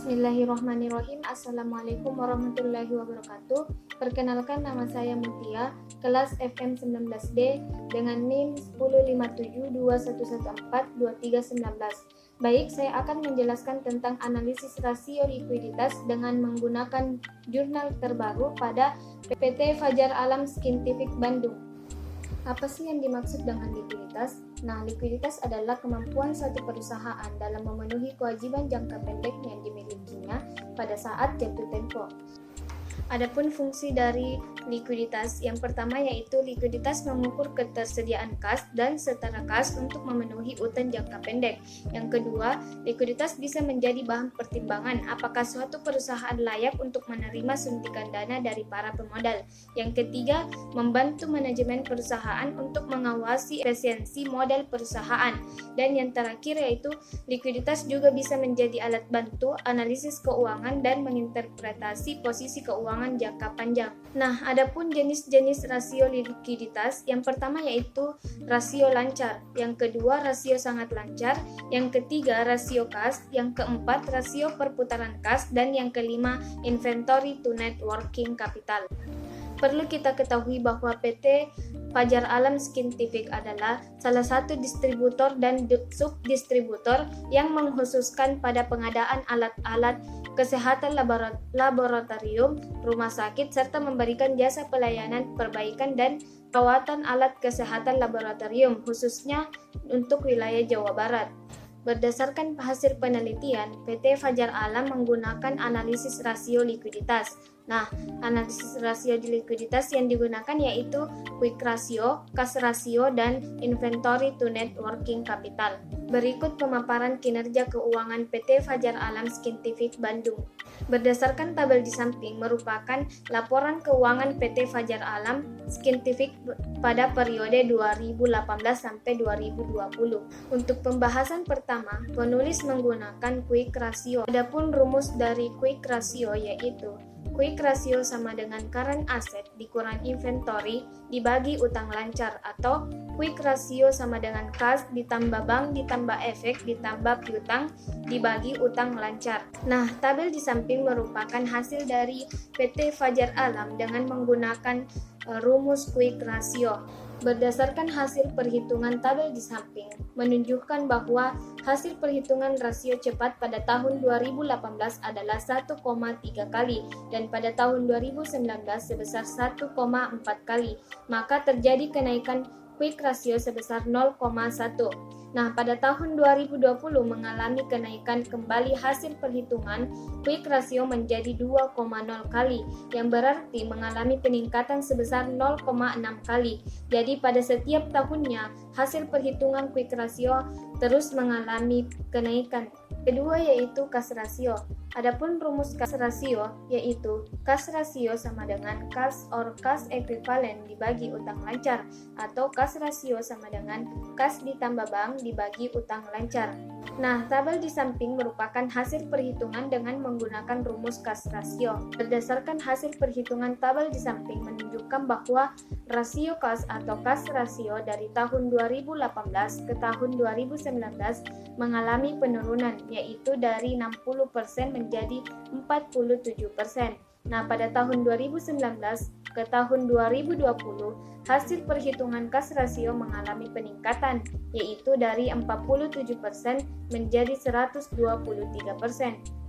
Bismillahirrahmanirrahim. Assalamualaikum warahmatullahi wabarakatuh. Perkenalkan, nama saya Mutia, kelas FM 19D dengan NIM 15721142319. Baik, saya akan menjelaskan tentang analisis rasio likuiditas dengan menggunakan jurnal terbaru pada PT Fajar Alam Scientific Bandung. Apa sih yang dimaksud dengan likuiditas? Nah, likuiditas adalah kemampuan suatu perusahaan dalam memenuhi kewajiban jangka pendek yang dimilikinya pada saat jatuh tempo. Adapun fungsi dari likuiditas, yang pertama yaitu likuiditas mengukur ketersediaan kas dan setara kas untuk memenuhi utang jangka pendek. Yang kedua, likuiditas bisa menjadi bahan pertimbangan apakah suatu perusahaan layak untuk menerima suntikan dana dari para pemodal. Yang ketiga, membantu manajemen perusahaan untuk mengawasi efisiensi modal perusahaan. Dan yang terakhir yaitu likuiditas juga bisa menjadi alat bantu analisis keuangan dan menginterpretasi posisi keuangan jangka panjang. Nah, adapun jenis-jenis rasio likuiditas, yang pertama yaitu rasio lancar, yang kedua rasio sangat lancar, yang ketiga rasio kas, yang keempat rasio perputaran kas, dan yang kelima inventory to net working capital. Perlu kita ketahui bahwa PT Fajar Alam Scientific adalah salah satu distributor dan subdistributor yang mengkhususkan pada pengadaan alat-alat kesehatan laboratorium, rumah sakit, serta memberikan jasa pelayanan perbaikan dan perawatan alat kesehatan laboratorium, khususnya untuk wilayah Jawa Barat. Berdasarkan hasil penelitian, PT Fajar Alam menggunakan analisis rasio likuiditas. Nah, analisis rasio likuiditas yang digunakan yaitu quick ratio, cash ratio, dan inventory to net working capital. Berikut pemaparan kinerja keuangan PT Fajar Alam Scientific Bandung. Berdasarkan tabel di samping merupakan laporan keuangan PT Fajar Alam Scientific pada periode 2018 sampai 2020. Untuk pembahasan pertama, penulis menggunakan quick ratio. Adapun rumus dari quick ratio yaitu quick ratio sama dengan current asset dikurang inventory dibagi utang lancar, atau quick ratio sama dengan kas ditambah bank ditambah efek ditambah piutang dibagi utang lancar. Nah, tabel di samping merupakan hasil dari PT Fajar Alam dengan menggunakan rumus quick ratio. Berdasarkan hasil perhitungan tabel di samping menunjukkan bahwa hasil perhitungan rasio cepat pada tahun 2018 adalah 1,3 kali dan pada tahun 2019 sebesar 1,4 kali. Maka terjadi kenaikan quick ratio sebesar 0,1. Nah, pada tahun 2020 mengalami kenaikan kembali hasil perhitungan quick ratio menjadi 2,0 kali, yang berarti mengalami peningkatan sebesar 0,6 kali. Jadi pada setiap tahunnya hasil perhitungan quick ratio terus mengalami kenaikan. Kedua yaitu cash ratio. Adapun rumus cash ratio yaitu cash ratio sama dengan cash or cash equivalent dibagi utang lancar, atau cash ratio sama dengan cash ditambah bank dibagi utang lancar. Nah, tabel di samping merupakan hasil perhitungan dengan menggunakan rumus cash ratio. Berdasarkan hasil perhitungan tabel di samping menunjukkan bahwa rasio kas atau cash ratio dari tahun 2018 ke tahun 2019 mengalami penurunan, yaitu dari 60% menjadi 47%. Nah, pada tahun 2019 ke tahun 2020, hasil perhitungan kas rasio mengalami peningkatan, yaitu dari 47% menjadi 123%.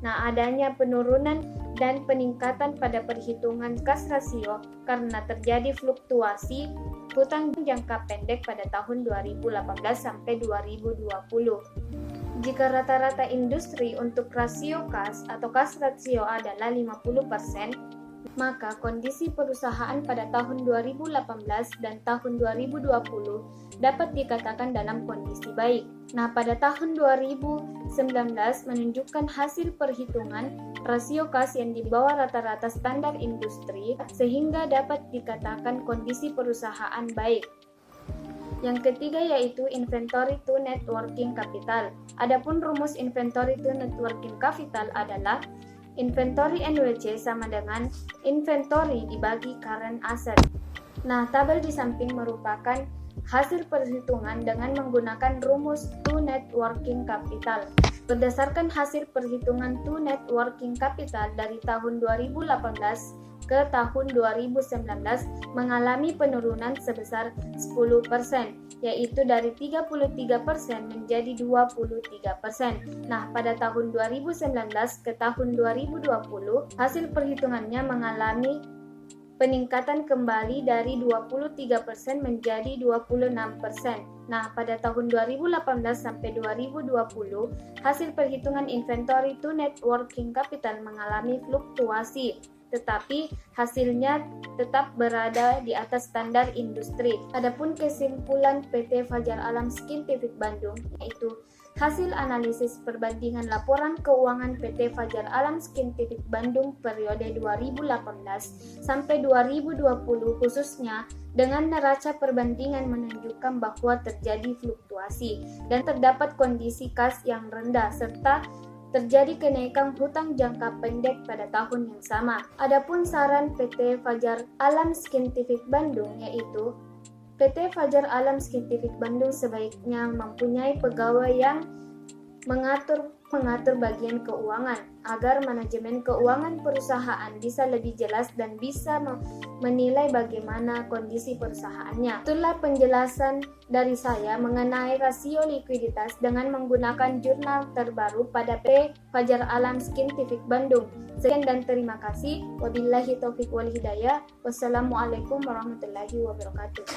Nah, adanya penurunan dan peningkatan pada perhitungan kas rasio karena terjadi fluktuasi hutang jangka pendek pada tahun 2018 sampai 2020. Jika rata-rata industri untuk rasio kas atau cash ratio adalah 50%, maka kondisi perusahaan pada tahun 2018 dan tahun 2020 dapat dikatakan dalam kondisi baik. Nah, pada tahun 2019 menunjukkan hasil perhitungan rasio kas yang di bawah rata-rata standar industri, sehingga dapat dikatakan kondisi perusahaan baik. Yang ketiga yaitu inventory to net working capital. Adapun rumus inventory to net working capital adalah inventory NWC sama dengan inventory dibagi current asset. Nah, tabel di samping merupakan hasil perhitungan dengan menggunakan rumus to net working capital. Berdasarkan hasil perhitungan To Net Working Capital dari tahun 2018 ke tahun 2019 mengalami penurunan sebesar 10%, yaitu dari 33% menjadi 23%. Nah, pada tahun 2019 ke tahun 2020, hasil perhitungannya mengalami peningkatan kembali dari 23% menjadi 26%. Nah, pada tahun 2018 sampai 2020, hasil perhitungan inventory to net working capital mengalami fluktuasi, tetapi hasilnya tetap berada di atas standar industri. Adapun kesimpulan PT Fajar Alam Scientific Bandung yaitu hasil analisis perbandingan laporan keuangan PT Fajar Alam Scientific Bandung periode 2018 sampai 2020 khususnya dengan neraca perbandingan menunjukkan bahwa terjadi fluktuasi dan terdapat kondisi kas yang rendah serta terjadi kenaikan hutang jangka pendek pada tahun yang sama. Adapun saran PT Fajar Alam Scientific Bandung yaitu PT Fajar Alam Scientific Bandung sebaiknya mempunyai pegawai yang mengatur bagian keuangan agar manajemen keuangan perusahaan bisa lebih jelas dan bisa menilai bagaimana kondisi perusahaannya. Itulah penjelasan dari saya mengenai rasio likuiditas dengan menggunakan jurnal terbaru pada PT Fajar Alam Scientific Bandung. Sekian dan terima kasih. Wabillahi taufiq wal hidayah. Wassalamualaikum warahmatullahi wabarakatuh.